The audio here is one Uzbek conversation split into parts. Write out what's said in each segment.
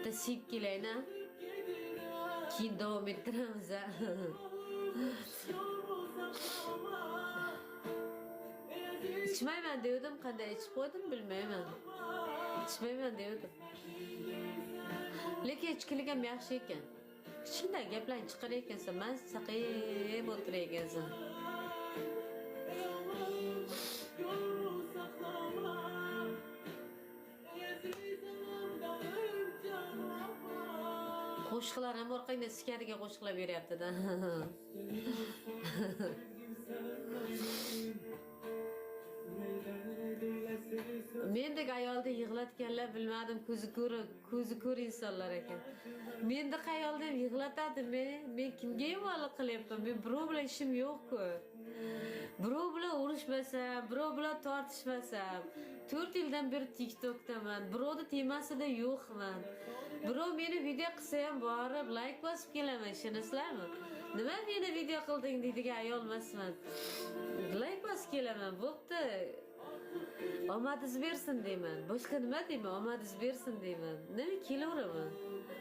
Da siyip kelayna. Keyin davom ettiramiz. İçmayman dedim, qanday ichib qo'ydim bilmayman. İchmayman dedim. Lekin ichkilik ham yaxshi ekan. Shunday gaplarni chiqar ekansan, men saqib o'tirar ekansan. Qo'shiqlar ham orqangda sikariga qo'shiqlab beryapti-da. Mendek ayolda yig'latganlar bilmadim, ko'zi ko'r insonlar ekan. Mendek ayolda yig'latadi men kimga yomonlik qilyapman? Men birov bilan ishim yo'q-ku. Birov bilan urushmasam, birov bilan tortishmasam, 4 yildan beri TikTokdaman. Birovni temasida yo'qman. Birov meni video qilsa ham borib like bosib kelaman, ishonaysizlarmi? Nima meni video qilding deydigan ayol emasman. Like bosib kelaman, bo'pti. Omadingiz bersin deyman. Boshqa nima deyman? Omadingiz bersin deyman. Nima kelaveraman?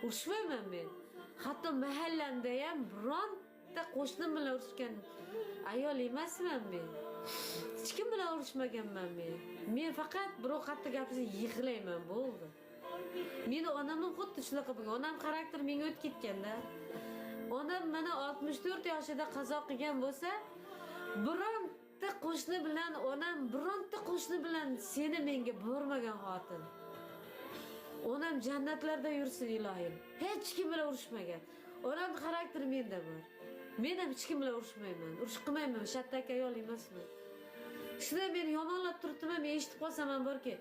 Urushmayman men. Hatto mahallamda ham bironta qo'shnim bilan urushgan ayol emasman men. Hech kim bilan urushmaganman men. Men faqat birov qattiq gapirsa yig'layman, bo'ldi. Meni onamning xuddi shunaqa bo'lgan. Onam xarakteri menga o'tib ketganda. Onam mana 64 yoshida qazo qilgan bo'lsa, bironta qo'shni bilan, onam bironta qo'shni bilan seni menga bormagan xotin. Onam jannatlarda yursin ilohim. Hech kim bilan urushmagan. Onam xarakteri menda bor. Men ham hech kim bilan urushmayman. Urush qilmayman, shattak ayol emasman. Shunda meni yomonlab turibdimi, men eshitib qolsam ham borki,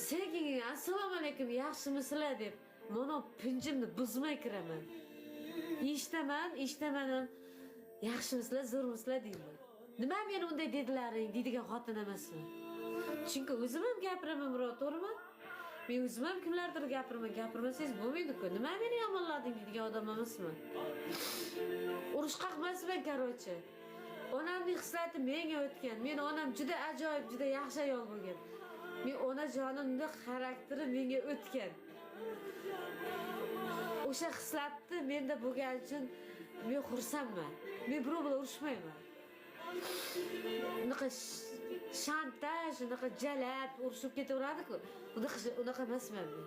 sekin assalomu alaykum, yaxshimisizlar deb, mana pinjimni buzmay kiraman. Eshitaman ham yaxshimisizlar, zo'rmisizlar deyman. Nima men unday dedilaring deydigan xotin emasman. Chunki o'zim ham gapiraman, birov to'g'rimi? Men o'zim ham kimlardir gapirmasangiz bo'lmaydi-ku. Nima meni yomonlading deydigan odam emasman. Urush qaqmasman, qarochi. Onamning hislati menga o'tgan. Men onam juda ajoyib, juda yaxshi ayol bo'lgan. Men onajonimning xarakteri menga o'tgan. O'sha hislatni menda bo'lgani uchun men xursandman. Men birov bilan urushmayman. Unaqa shantaj, unaqa jalab urushib ketaveradi-ku. Unaqa emasman men.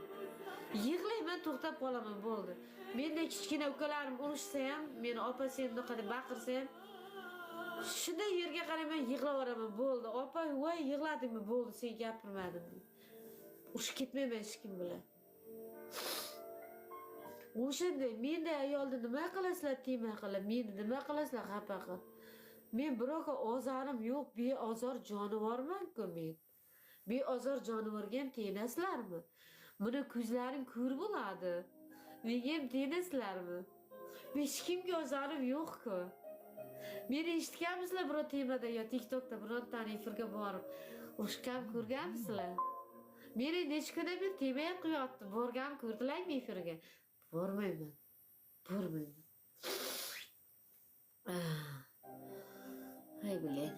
Yig'layman, to'xtab qolaman, bo'ldi. Menda kichkina ukalarim urushsa ham, meni opasi ham unaqa deb baqirsa ham, shunday yerga qarayman, yig'laveraman, bo'ldi. Opa, voy, yig'ladingmi? Bo'ldi, sen gapirmading. Urushib ketmayman hech kim bilan. O'shanday menday ayolni nima qilasizlar, tema qilib, meni nima qilasizlar, xafa qilib. Men birovga ozorim yo'q, beozor jonivorman-ku men. Beozor jonivorga ham tenasizlarmi? Buni ko'zlaring ko'r bo'ladi. Menga ham tenasizlarmi? Men hech kimga ozorim yo'q-ku. Meni eshitganmisizlar biror temada yo TikTokda birontani efirga borib urushgan ko'rganmisizlar? Meni necha kundan beri tema ham qilyapti. Borgan ko'rdilarmi efirga? Bormayman. Hay bilen.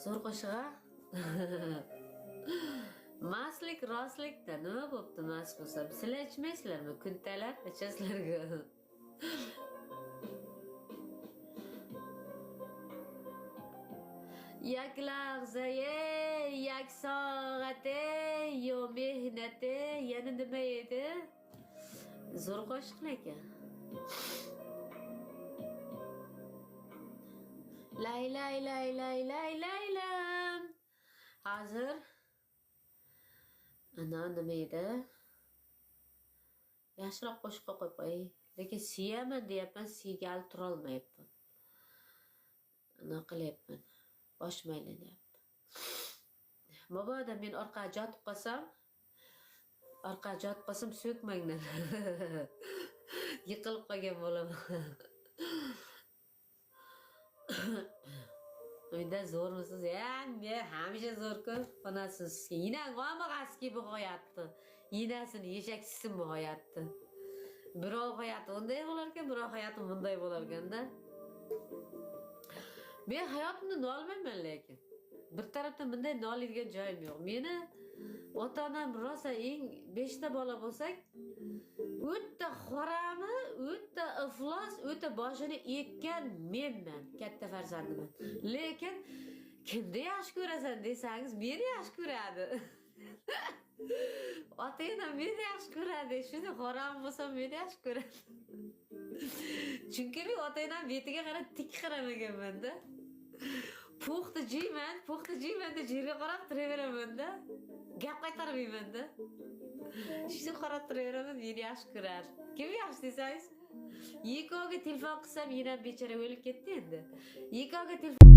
Zo'r qo'shig'a. Maslik, rostlikda nima bo'pti mas bo'lsa? Sizlar ichmaysizlarmi? Kuntalar ichasizlarga. Yak lahzaye, yak soate, yo mehnate, yana nima edi? Zo'r qo'shiqlar ekan. Lay lay lay lay lay lay lam. Hozir ana nima edi? Yaxshiroq qo'shiqqa qo'yib qo'y. Lekin siyaman deyapman, siygal tura olmayapman. Ana qilyapman. Boshim aylanyapti. Mabodo men orqaga jotib qolsam, so'kmanglar. Yiqilib qolgan bo'laman. Uyda zo'rmisiz? Men hamisha zo'r-ku. Onasiz. Yine g'amig'asi gibi qo'yapti. Yinasini eshakchisi qo'yapti. Birov hayoti unday bo'lar ekan, birov hayoti bunday bo'lar ekanda. Men hayotimni nolmayman lekin. Bir tarafdan bunday noladigan joyim yo'q. Meni Ota-onam rosa eng 5 ta bola bo'lsak, o'ta xorami, o'ta iflos, o'ta boshini ekkan menman, katta farzandiman. Lekin kimni yaxshi ko'rasan desangiz, meni yaxshi ko'radi. Ota-onam meni yaxshi ko'radi. Shuni xoram bo'lsam meni yaxshi ko'radi. Chunki men ota-onam betiga qarab tik qaramaganman-da. Puxta jiyman deb yerga qarab turaveraman-da. Gap qaytarmayman-da. Shuni qarab turaveraman, meni yaxshi ko'radi. Kim yaxshi desangiz? Yekovga telefon qilsam, yana bechora o'lib ketdi endi. Yekovga telefon